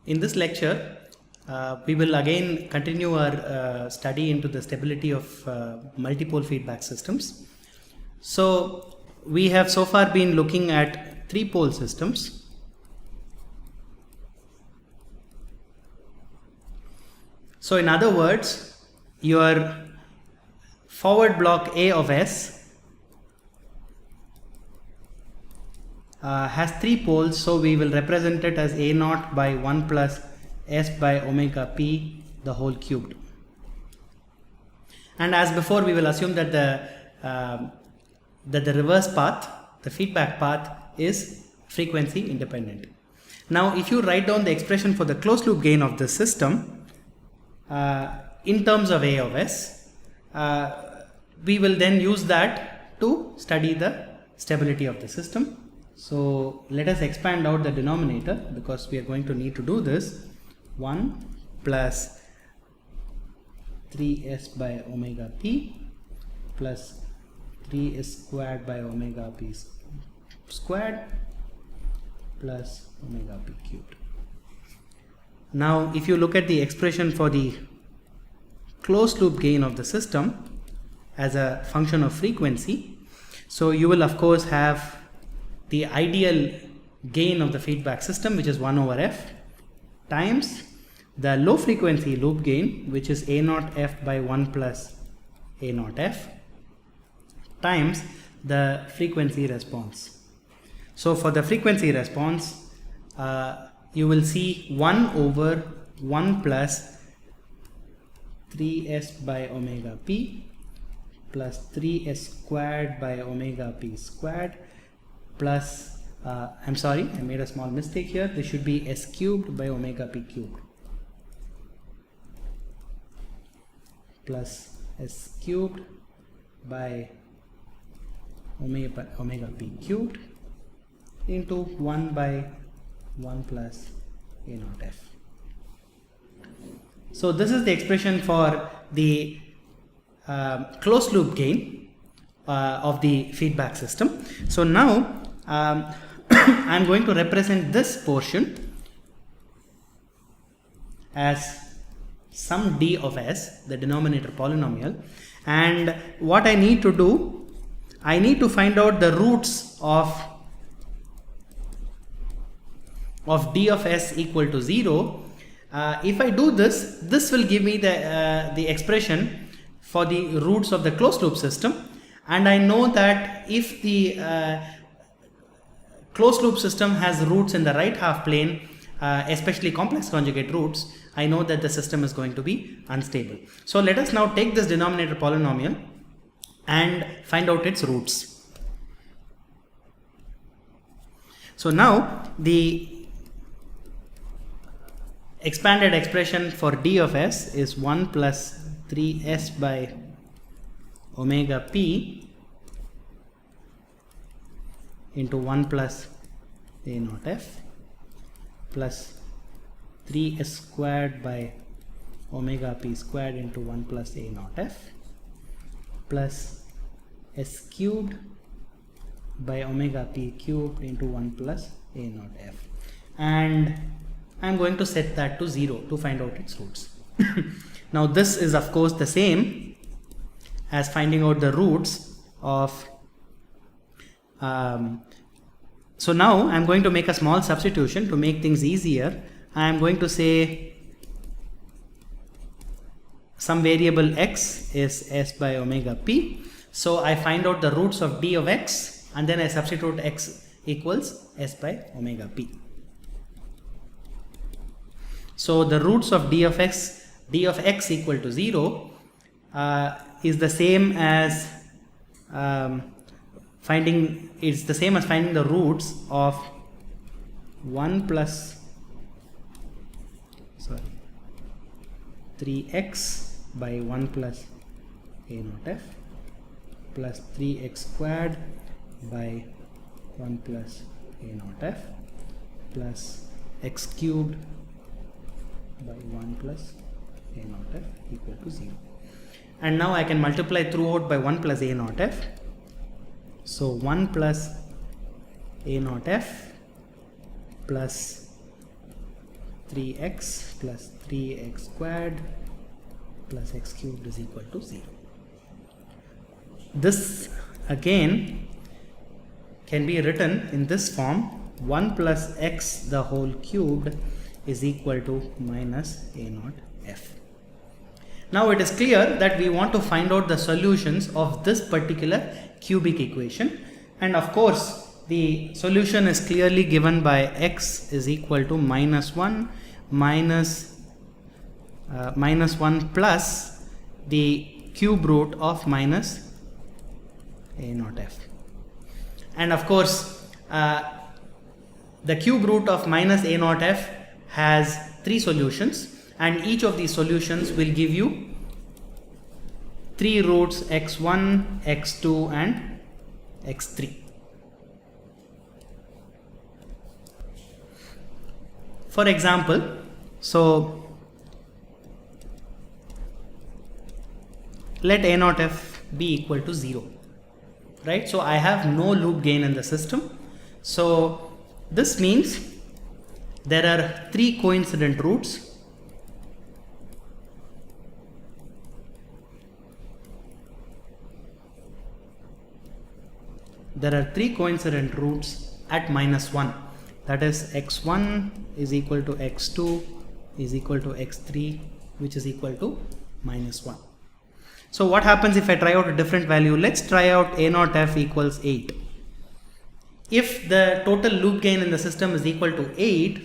In this lecture, we will again continue our study into the stability of multipole feedback systems. So we have so far been looking at three-pole systems. So in other words, your forward block A of S has three poles, so we will represent it as A naught by 1 plus S by omega p the whole cubed. And as before, we will assume that the reverse path, the feedback path, is frequency independent. Now if you write down the expression for the closed loop gain of this system in terms of A of S, we will then use that to study the stability of the system. So let us expand out the denominator, because we are going to need to do this. 1 plus 3s by omega p plus 3s squared by omega p squared plus omega p cubed. Now if you look at the expression for the closed loop gain of the system as a function of frequency, so you will of course have the ideal gain of the feedback system, which is 1 over f, times the low frequency loop gain, which is A naught f by 1 plus A naught f, times the frequency response. So for the frequency response, you will see 1 over 1 plus 3s by omega p plus 3s squared by omega p squared plus, I'm sorry, I made a small mistake here. This should be s cubed by omega p cubed plus s cubed by omega p cubed into 1 by 1 plus A naught f. So this is the expression for the closed loop gain of the feedback system. So now I'm going to represent this portion as some d of s, the denominator polynomial, and what I need to do, I need to find out the roots of d of s equal to 0. If I do this, this will give me the expression for the roots of the closed loop system, and I know that if the closed loop system has roots in the right half plane, especially complex conjugate roots, I know that the system is going to be unstable. So let us now take this denominator polynomial and find out its roots. So now the expanded expression for d of s is 1 plus 3s by omega p into 1 plus A naught f plus 3s squared by omega p squared into 1 plus A naught f plus s cubed by omega p cubed into 1 plus A naught f, and I'm going to set that to 0 to find out its roots. Now this is of course the same as finding out the roots of so now I'm going to make a small substitution to make things easier. I am going to say some variable x is s by omega p. So I find out the roots of d of x, and then I substitute x equals s by omega p. So the roots of d of x equal to 0 is the same as finding the roots of 1 plus 3x by 1 plus A naught f plus 3x squared by 1 plus A naught f plus x cubed by 1 plus A naught f equal to 0. And now I can multiply throughout by 1 plus A naught f. So 1 plus A naught f plus 3x plus 3x squared plus x cubed is equal to 0. This again can be written in this form: 1 plus x the whole cubed is equal to minus a naught f. Now it is clear that we want to find out the solutions of this particular cubic equation, and of course the solution is clearly given by x is equal to minus 1 minus 1 plus the cube root of minus a naught f. And of course the cube root of minus a naught f has 3 solutions, and each of these solutions will give you 3 roots x1, x2 and x3. For example, so let a naught f be equal to 0, right? So I have no loop gain in the system. So this means there are 3 coincident roots. There are 3 coincident roots at minus 1. That is x1 is equal to x2 is equal to x3, which is equal to minus 1. So what happens if I try out a different value? Let's try out a naught f equals 8. If the total loop gain in the system is equal to 8,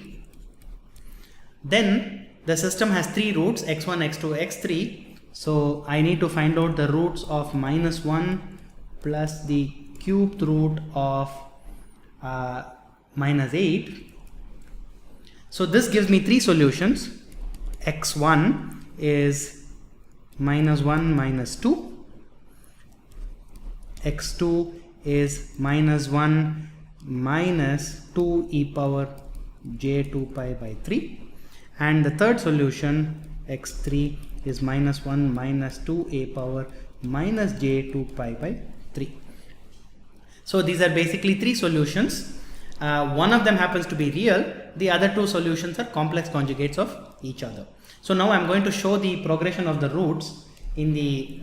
then the system has 3 roots x1, x2, x3. So I need to find out the roots of minus 1 plus the cubed root of minus 8. So this gives me 3 solutions. x1 is minus 1 minus 2, x2 is minus 1 minus 2 e power j 2 pi by 3, and the third solution x3 is minus 1 minus 2 a power minus j 2 pi by 3. So these are basically 3 solutions. One of them happens to be real, the other 2 solutions are complex conjugates of each other. So now I'm going to show the progression of the roots in the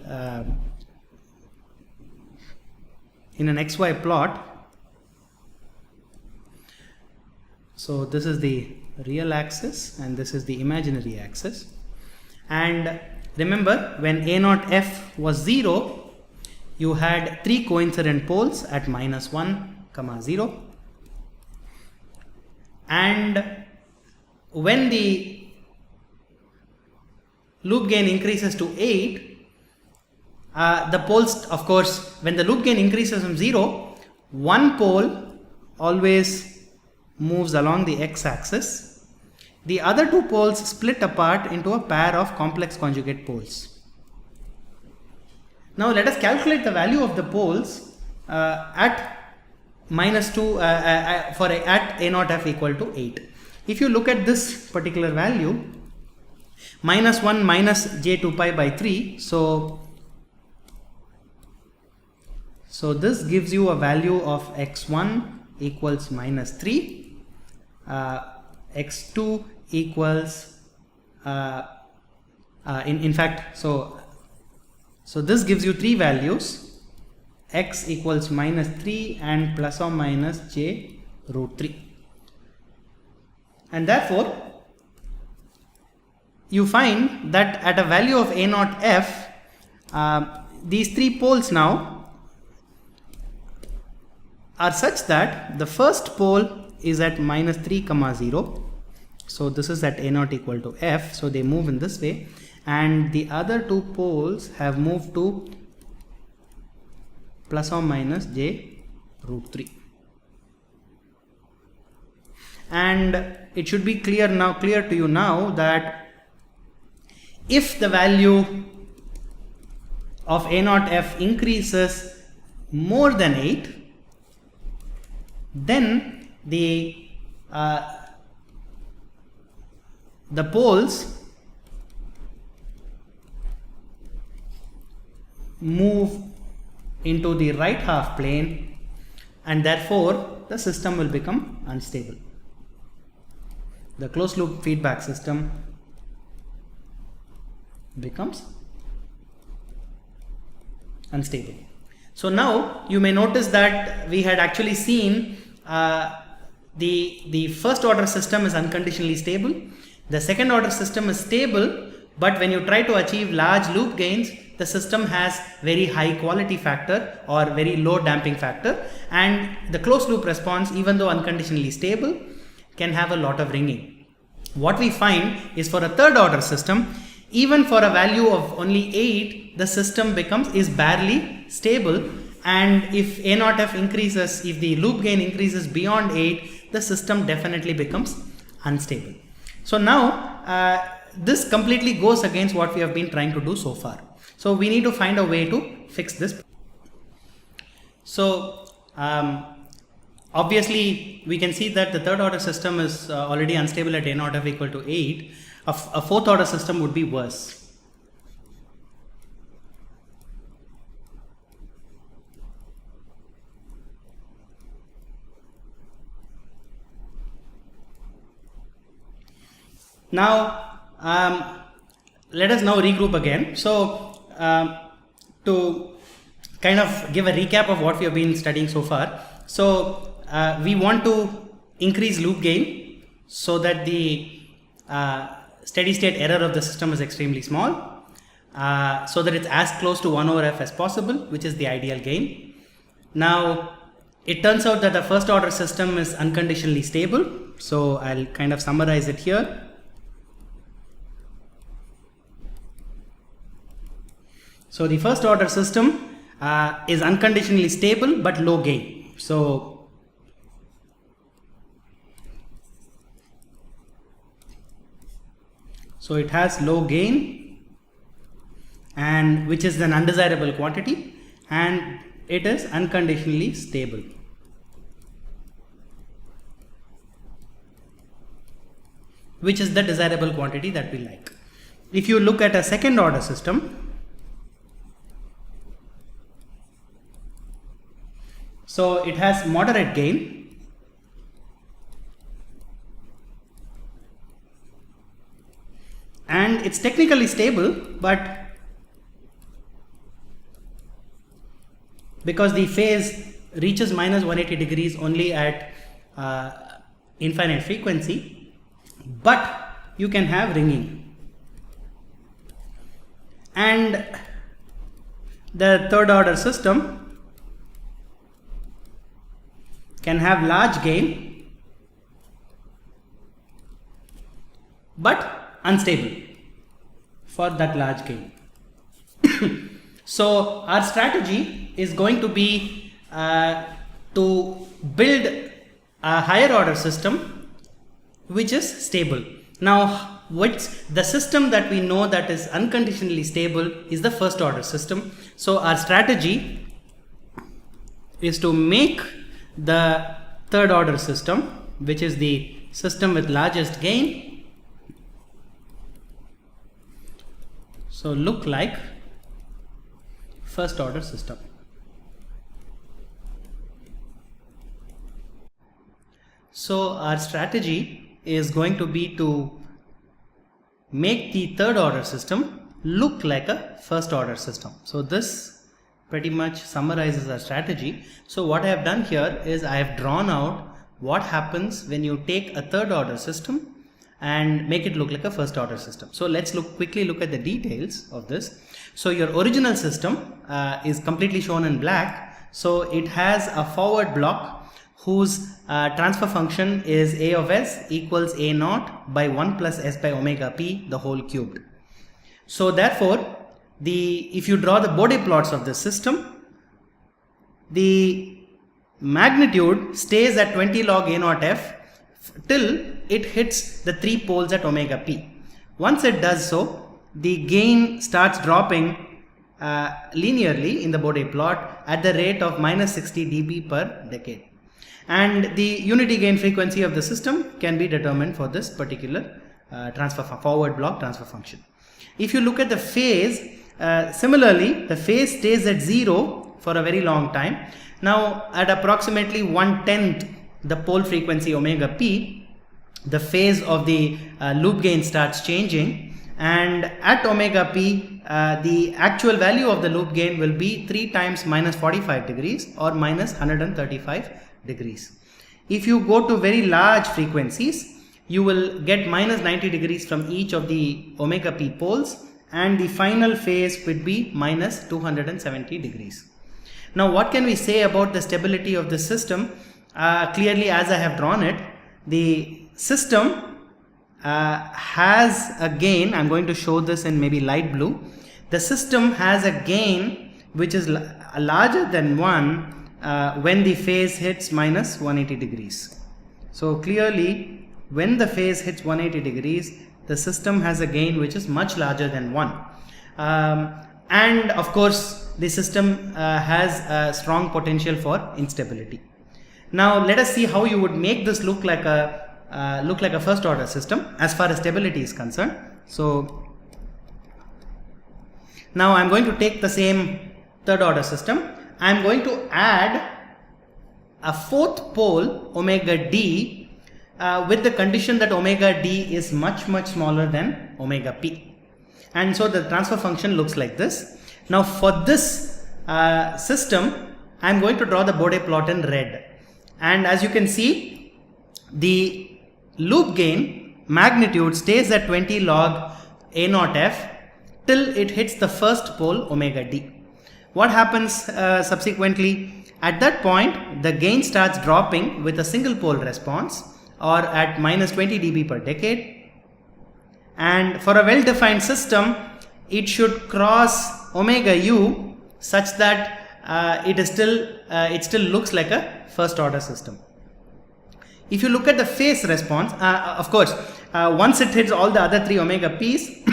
in an xy plot. So this is the real axis and this is the imaginary axis. And remember, when a naught f was 0, you had 3 coincident poles at minus 1, 0. And when the loop gain increases to 8, the poles, of course, when the loop gain increases from 0, one pole always moves along the x-axis. The other 2 poles split apart into a pair of complex conjugate poles. Now let us calculate the value of the poles at minus 2 at a naught f equal to 8. If you look at this particular value, minus 1 minus j 2 pi by 3, so this gives you a value of x1 equals minus 3, x2 equals in fact, so this gives you 3 values, x equals minus 3 and plus or minus j root 3. And therefore, you find that at a value of a naught f, these 3 poles now are such that the first pole is at minus 3, 0. So this is at a naught equal to f, so they move in this way, and the other 2 poles have moved to plus or minus j root 3. And it should be clear to you now that if the value of a naught f increases more than 8, then the poles move into the right half plane, and therefore the system will become unstable. the closed loop feedback system becomes unstable. So now you may notice that we had actually seen the first order system is unconditionally stable, the second order system is stable, but when you try to achieve large loop gains, the system has very high quality factor or very low damping factor, and the closed loop response, even though unconditionally stable, can have a lot of ringing. What we find is for a third order system, even for a value of only 8, the system is barely stable, and if A0F increases, if the loop gain increases beyond 8, the system definitely becomes unstable. So now this completely goes against what we have been trying to do so far. So we need to find a way to fix this. So obviously we can see that the third order system is already unstable at A0F equal to 8. A fourth order system would be worse. Now let us now regroup again. So to kind of give a recap of what we have been studying so far. So we want to increase loop gain so that the steady state error of the system is extremely small, so that it's as close to 1 over f as possible, which is the ideal gain. Now it turns out that the first order system is unconditionally stable, so I'll kind of summarize it here. So the first order system is unconditionally stable but low gain. So it has low gain, and which is an undesirable quantity, and it is unconditionally stable. Which is the desirable quantity that we like. If you look at a second order system, so it has moderate gain, and it's technically stable, but because the phase reaches minus 180 degrees only at infinite frequency, but you can have ringing. And the third order system can have large gain but unstable for that large gain. So our strategy is going to be to build a higher order system which is stable. Now the system that we know that is unconditionally stable is the first order system. So our strategy is to make the third order system, which is the system with largest gain, so look like first order system. So our strategy is going to be to make the third order system look like a first order system. So this pretty much summarizes our strategy. So what I have done here is I have drawn out what happens when you take a third order system and make it look like a first order system. So let's quickly look at the details of this. So your original system is completely shown in black. So it has a forward block whose transfer function is a of s equals a naught by 1 plus s by omega p the whole cubed. So therefore if you draw the Bode plots of this system, the magnitude stays at 20 log a naught f till it hits the 3 poles at omega p. Once it does so, the gain starts dropping linearly in the Bode plot at the rate of minus 60 dB per decade. And the unity gain frequency of the system can be determined for this particular forward block transfer function. If you look at the phase, similarly the phase stays at 0 for a very long time. Now at approximately 1/10 the pole frequency omega p, the phase of the loop gain starts changing, and at omega p the actual value of the loop gain will be 3 times minus 45 degrees or minus 135 degrees. If you go to very large frequencies, you will get minus 90 degrees from each of the omega p poles, and the final phase would be minus 270 degrees. Now what can we say about the stability of this system? Clearly, as I have drawn it, the system has a gain. I'm going to show this in maybe light blue. The system has a gain which is larger than 1 when the phase hits minus 180 degrees. So clearly, when the phase hits 180 degrees, the system has a gain which is much larger than 1. And of course, the system has a strong potential for instability. Now let us see how you would make this look like a first order system as far as stability is concerned. So now I'm going to take the same third order system. I'm going to add a fourth pole omega d with the condition that omega d is much smaller than omega p, and so the transfer function looks like this. Now for this system, I'm going to draw the Bode plot in red, and as you can see, the loop gain magnitude stays at 20 log a naught f till it hits the first pole omega d. What happens subsequently? At that point, the gain starts dropping with a single pole response, or at minus 20 dB per decade, and for a well defined system, it should cross omega u such that it still looks like a first order system. If you look at the phase response, of course, once it hits all the other 3 omega p's,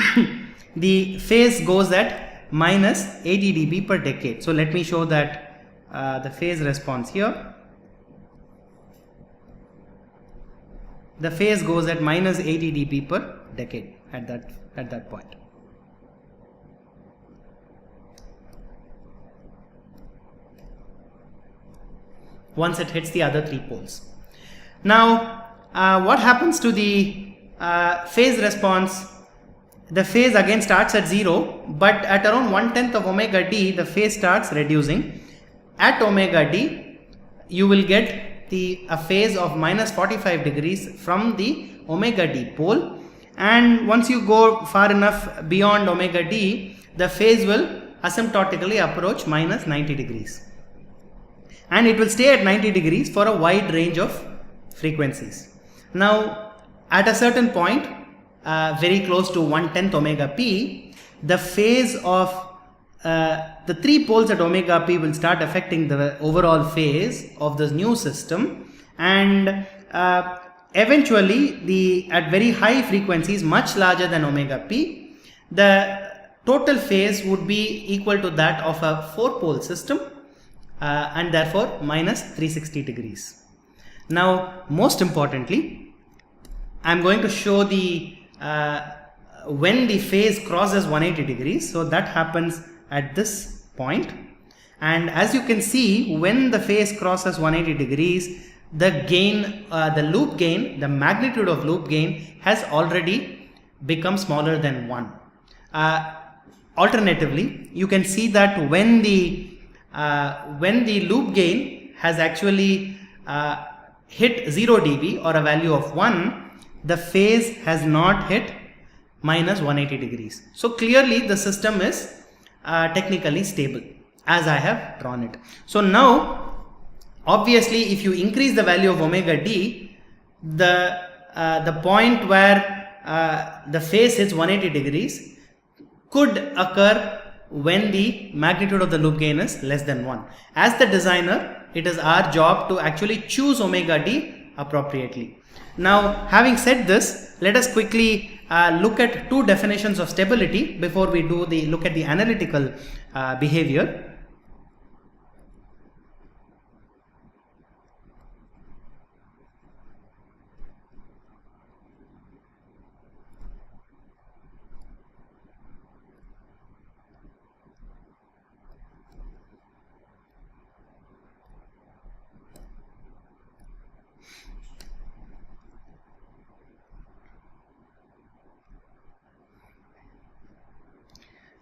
the phase goes at minus 80 dB per decade. So let me show that the phase response here. The phase goes at minus 80 dB per decade at that point. Once it hits the other 3 poles. Now, what happens to the phase response? The phase again starts at 0, but at around 1/10 of omega d, the phase starts reducing. At omega d, you will get a phase of minus 45 degrees from the omega d pole, and once you go far enough beyond omega d, the phase will asymptotically approach minus 90 degrees. And it will stay at 90 degrees for a wide range of frequencies. Now, at a certain point, very close to 1/10 omega p, the phase of the 3 poles at omega p will start affecting the overall phase of this new system, and eventually at very high frequencies, much larger than omega p, the total phase would be equal to that of a 4 pole system, and therefore minus 360 degrees. Now, most importantly, I'm going to show the when the phase crosses 180 degrees. So that happens at this point, and as you can see, when the phase crosses 180 degrees, the gain, the loop gain, the magnitude of loop gain has already become smaller than 1. Alternatively, you can see that when the loop gain has actually hit 0 dB or a value of 1, the phase has not hit minus 180 degrees. So clearly the system is technically stable as I have drawn it. So now, obviously, if you increase the value of omega d, the point where the phase hits 180 degrees could occur when the magnitude of the loop gain is less than 1. As the designer, it is our job to actually choose omega d appropriately. Now, having said this, let us quickly look at 2 definitions of stability before we look at the analytical behavior.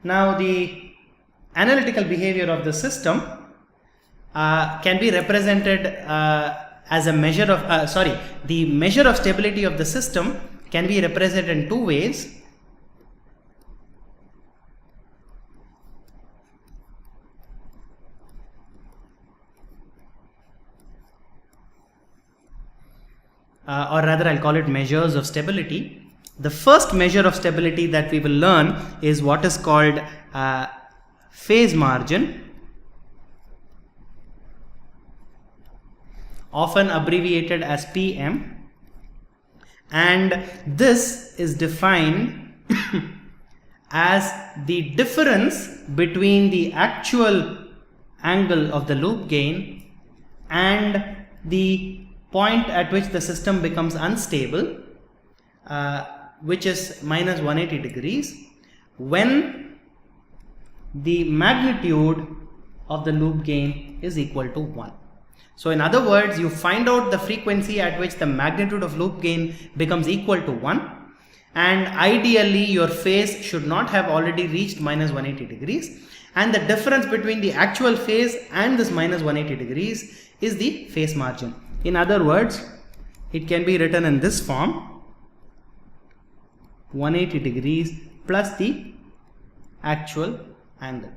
Now the analytical behavior of the system can be represented as a measure of the measure of stability of the system can be represented in two ways. Or rather I'll call it measures of stability. The first measure of stability that we will learn is what is called phase margin, often abbreviated as PM, and this is defined as the difference between the actual angle of the loop gain and the point at which the system becomes unstable, which is minus 180 degrees, when the magnitude of the loop gain is equal to 1. So in other words, you find out the frequency at which the magnitude of loop gain becomes equal to 1, and ideally your phase should not have already reached minus 180 degrees, and the difference between the actual phase and this minus 180 degrees is the phase margin. In other words, it can be written in this form: 180 degrees plus the actual angle.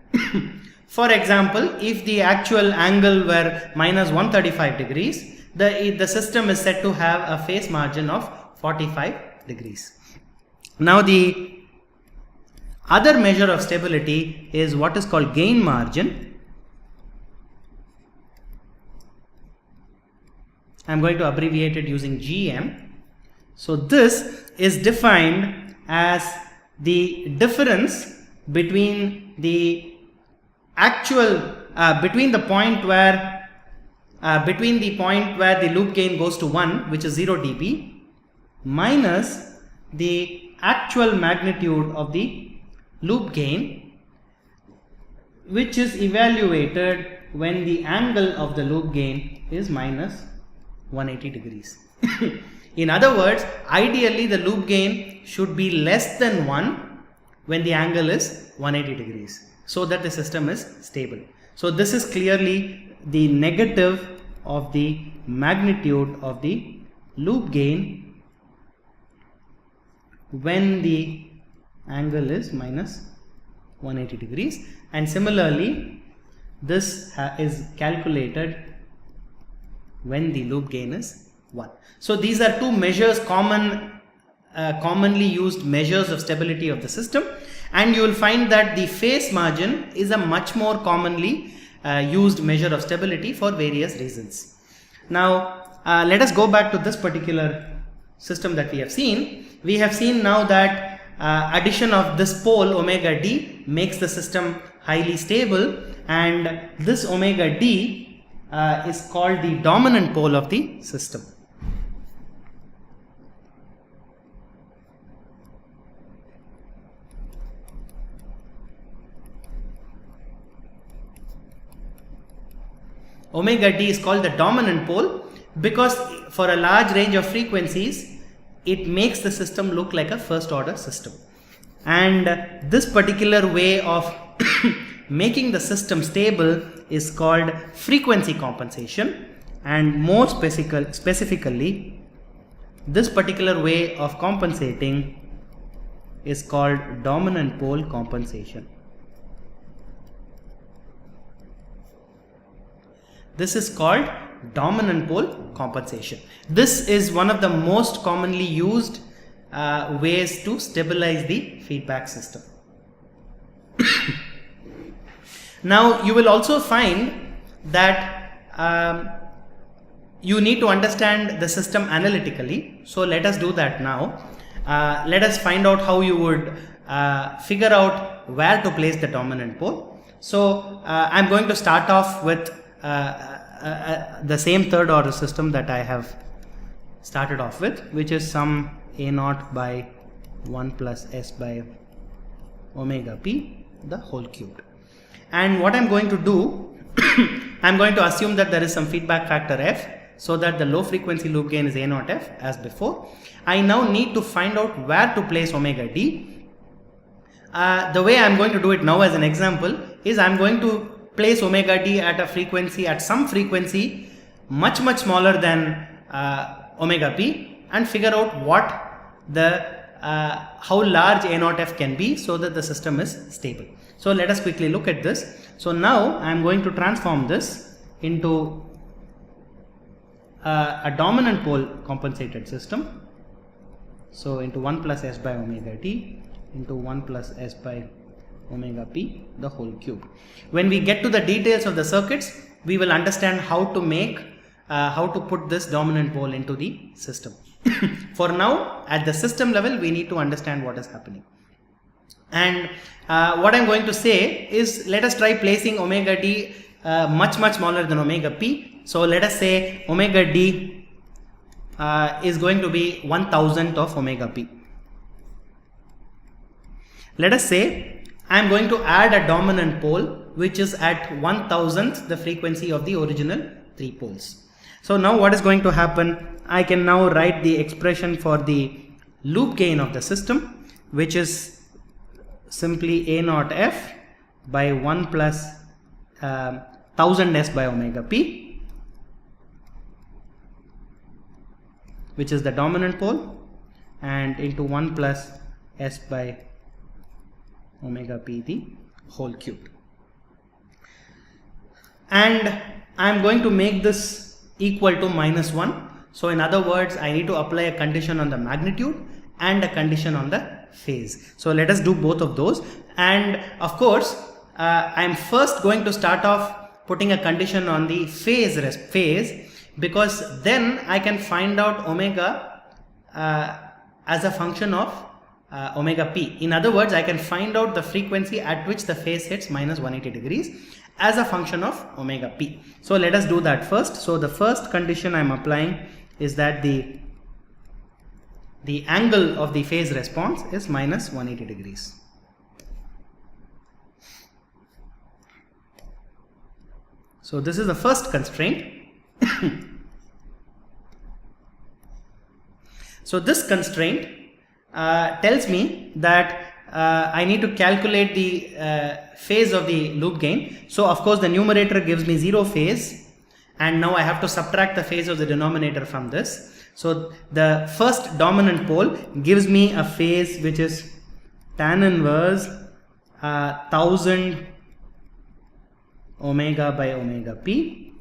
For example, if the actual angle were minus 135 degrees, the system is said to have a phase margin of 45 degrees. Now the other measure of stability is what is called gain margin. I'm going to abbreviate it using GM. So this is defined as the difference between the actual between the point where the loop gain goes to 1, which is 0 dB, minus the actual magnitude of the loop gain, which is evaluated when the angle of the loop gain is minus 180 degrees. In other words, ideally the loop gain should be less than 1 when the angle is 180 degrees, so that the system is stable. So this is clearly the negative of the magnitude of the loop gain when the angle is minus 180 degrees, and similarly this is calculated when the loop gain is 1. So these are two measures, commonly used measures of stability of the system, and you will find that the phase margin is a much more commonly used measure of stability for various reasons. Now let us go back to this particular system that we have seen. We have seen now that addition of this pole omega d makes the system highly stable, and this omega d is called the dominant pole of the system. Omega d is called the dominant pole because for a large range of frequencies it makes the system look like a first order system, and this particular way of making the system stable is called frequency compensation, and more specifically this particular way of compensating is called dominant pole compensation. This is called dominant pole compensation. This is one of the most commonly used ways to stabilize the feedback system. Now you will also find that you need to understand the system analytically. So let us do that now. Let us find out how you would figure out where to place the dominant pole. So I'm going to start off with the same third order system that I have started off with, which is some a naught by 1 plus s by omega p the whole cubed. And what I'm going to do, I'm going to assume that there is some feedback factor f, so that the low frequency loop gain is a naught f as before. I now need to find out where to place omega d. the way I'm going to do it now as an example is I'm going to place omega d at a frequency, at some frequency much smaller than omega p, and figure out what the how large a naught f can be so that the system is stable. So let us quickly look at this. So now I am going to transform this into a dominant pole compensated system. So into 1 plus s by omega t into 1 plus s by omega p the whole cube. When we get to the details of the circuits, we will understand how to make how to put this dominant pole into the system. For now, at the system level, we need to understand what is happening. And what I am going to say is, let us try placing omega d much smaller than omega p. So let us say omega d is going to be 1,000th of omega p. Let us say I am going to add a dominant pole which is at 1,000th the frequency of the original 3 poles. So now what is going to happen? I can now write the expression for the loop gain of the system, which is simply a naught f by 1 plus 1000 s by omega p, which is the dominant pole, and into 1 plus s by omega p the whole cubed. And I am going to make this equal to -1. So in other words, I need to apply a condition on the magnitude and a condition on the phase. So let us do both of those. And of course, I am first going to start off putting a condition on the phase, because then I can find out omega as a function of omega p. In other words, I can find out the frequency at which the phase hits -180 degrees as a function of omega p. So let us do that first. So the first condition I am applying is that the angle of the phase response is -180 degrees. So this is the first constraint. So this constraint tells me that I need to calculate the phase of the loop gain. So of course the numerator gives me 0 phase, and now I have to subtract the phase of the denominator from this. So the first dominant pole gives me a phase which is tan inverse 1000 omega by omega p,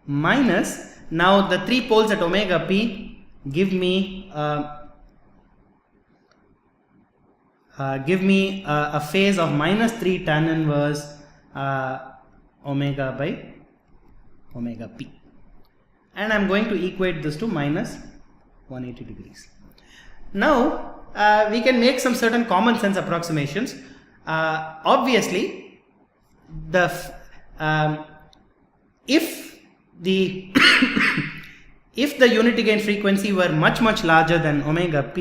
minus, now the 3 poles at omega p give me a phase of -3 tan inverse omega by omega p, and I am going to equate this to -180 degrees. Now we can make some certain common sense approximations. Obviously, if the if the unity gain frequency were much larger than omega p,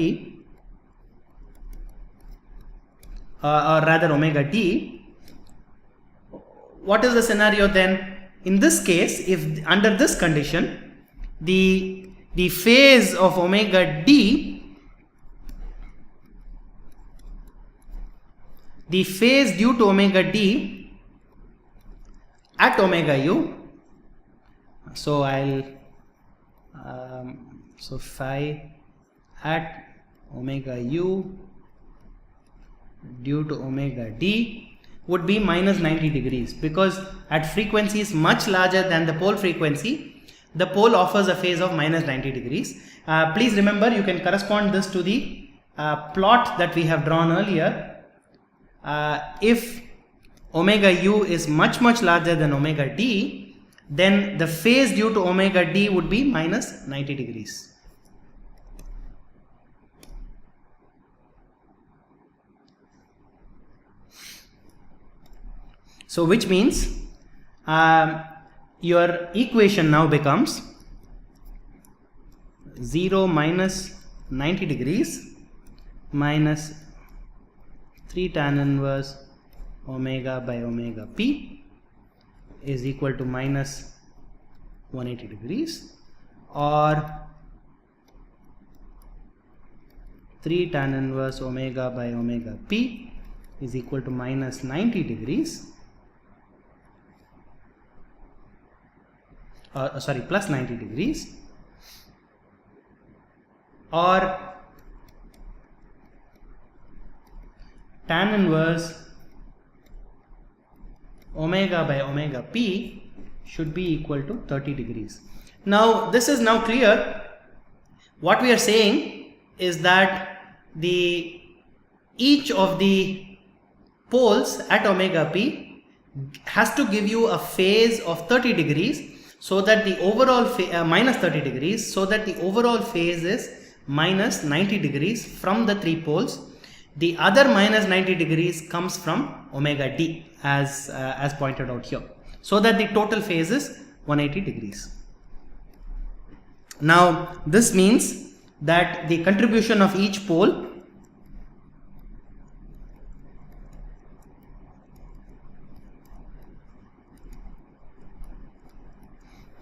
or rather omega d, what is the scenario then? In this case, if under this condition the phase of omega d, the phase due to omega d at omega u, so I'll so phi at omega u due to omega d would be -90 degrees, because at frequencies much larger than the pole frequency, the pole offers a phase of -90 degrees. Please remember, you can correspond this to the plot that we have drawn earlier. If omega u is much larger than omega d, then the phase due to omega d would be -90 degrees. So which means your equation now becomes 0 minus 90 degrees minus 3 tan inverse omega by omega p is equal to minus 180 degrees, or 3 tan inverse omega by omega p is equal to minus 90 degrees, plus 90 degrees, or tan inverse omega by omega p should be equal to 30 degrees. Now this is now clear. What we are saying is that each of the poles at omega p has to give you a phase of 30 degrees, so that the overall minus 30 degrees, so that the overall phase is minus 90 degrees from the three poles. The other minus 90 degrees comes from omega d, as pointed out here, so that the total phase is 180 degrees. Now this means that the contribution of each pole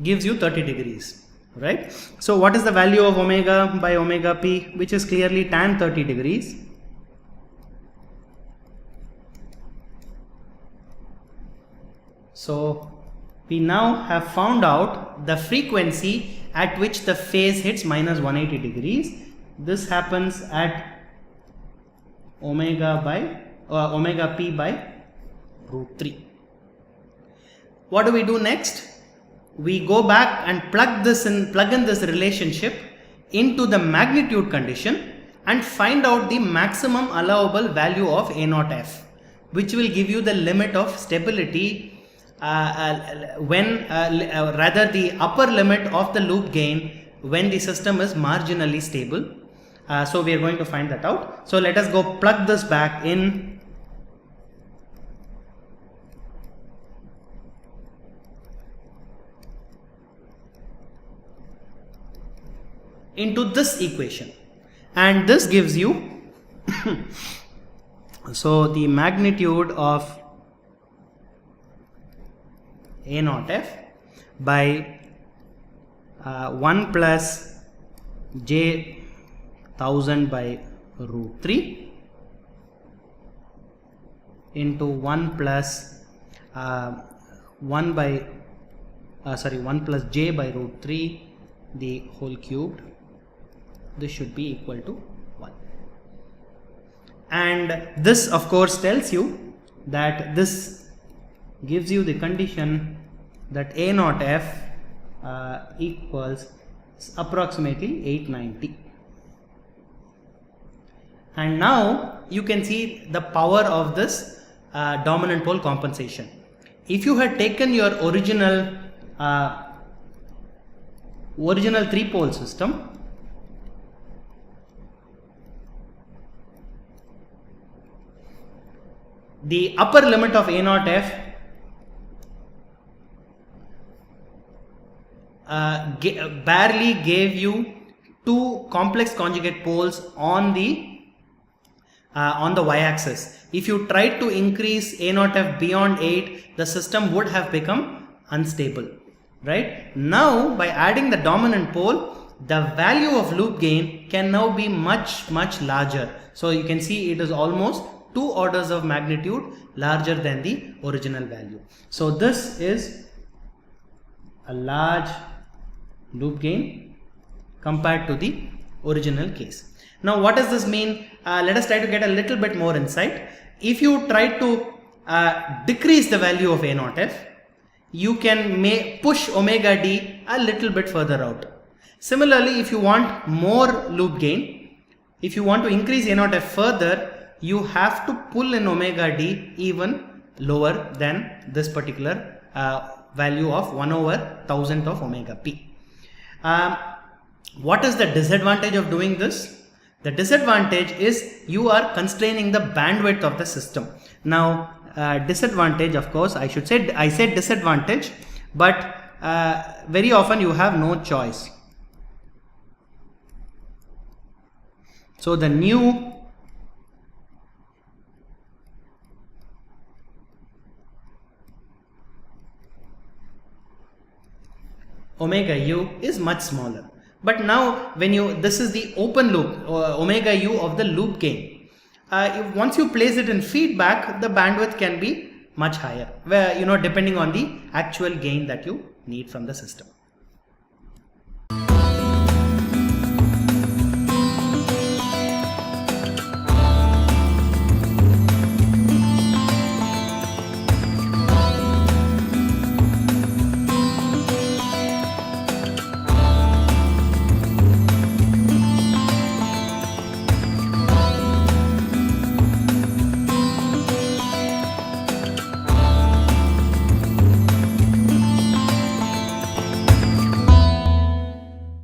gives you 30 degrees, right? So what is the value of omega by omega p, which is clearly tan 30 degrees. So we now have found out the frequency at which the phase hits minus 180 degrees. This happens at omega p by root 3. What do we do next? We go back and plug in this relationship into the magnitude condition and find out the maximum allowable value of A0F, which will give you the limit of stability rather the upper limit of the loop gain when the system is marginally stable. So we are going to find that out. So let us go plug this back into this equation, and this gives you so the magnitude of A0F by 1 plus j 1000 by root 3 into 1 plus 1 plus j by root 3 the whole cubed. This should be equal to 1. And this of course tells you that this gives you the condition that A0F equals approximately 890. And now you can see the power of this dominant pole compensation. If you had taken your original 3-pole system, the upper limit of A0F barely gave you 2 complex conjugate poles on the y-axis. If you tried to increase A0F beyond 8, the system would have become unstable, right? Now by adding the dominant pole, the value of loop gain can now be much larger. So you can see it is almost 2 orders of magnitude larger than the original value. So this is a large loop gain compared to the original case. Now what does this mean? Let us try to get a little bit more insight. If you try to decrease the value of A0F, you can push omega d a little bit further out. Similarly, if you want more loop gain, if you want to increase A0F further, you have to pull in omega d even lower than this particular value of 1/1000 of omega p. What is the disadvantage of doing this? The disadvantage is you are constraining the bandwidth of the system. Now disadvantage, of course, I said disadvantage, but very often you have no choice. So the new omega u is much smaller. But now when this is the open loop omega u of the loop gain. Once you place it in feedback, the bandwidth can be much higher, where depending on the actual gain that you need from the system.